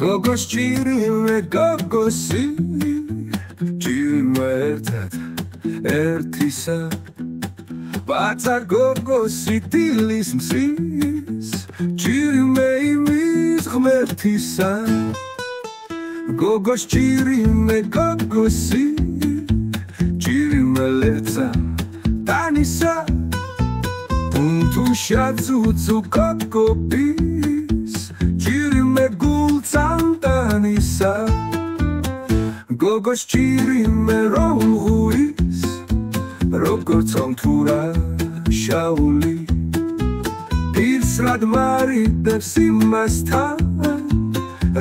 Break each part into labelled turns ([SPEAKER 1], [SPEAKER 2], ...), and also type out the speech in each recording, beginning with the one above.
[SPEAKER 1] გოგოს ჭირი მე გოგოსი ჭირი ერთად ერთისა ბაცა გოგოსი დილის მზის ჭირი მე იმის ღმერთისა გოგოს ჭირი მე გოგოსი ჭირი მე ლეცა ტანისა თუ შაცუცუ გოგობის ჭირი მე გულწანდანისა გოგოს ჭირი მე როღუის როგორც ომთურა შაული პირს რად მარიდებს იმასთან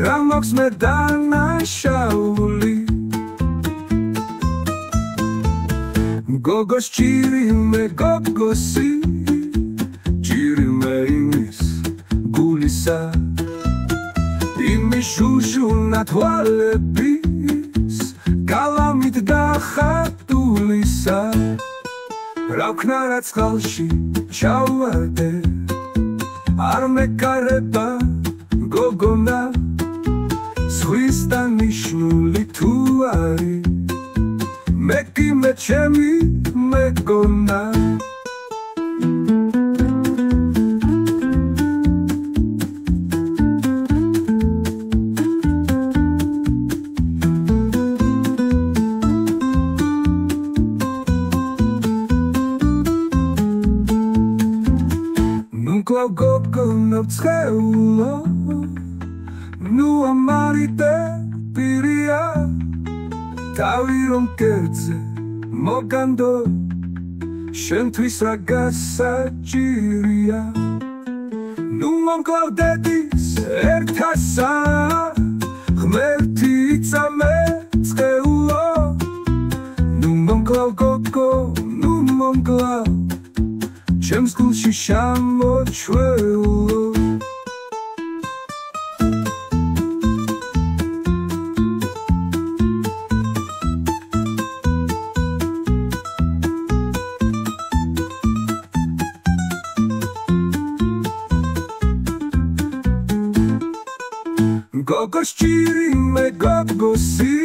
[SPEAKER 1] რა მოქვს მე დანაშაული გოგოს ჭირი მე გოგოსი ჭირი მე იმის გულისა იმის შუშუნა თვალების გალამით დახატულისა რა ვქნა რა წყალში ჩავარდე არ მეკარება გოგონა სხვისთან ნიშნული თუ არის მე კი მე ჩემი მეგონა კლავ გოგონა ვცხეულო ნუ ამარიდე პირია თავი რომ კერძე მოგანდო შენთვის რა გასაჭირია ნუ მომკლავდედის ერთასა ღმერთი იწამე წყეულო ნუ მომკლავ გოგო ნუ მომკლავ ჩემს გულში შემოჩველო გოგოს ჭირი მე გოგოსი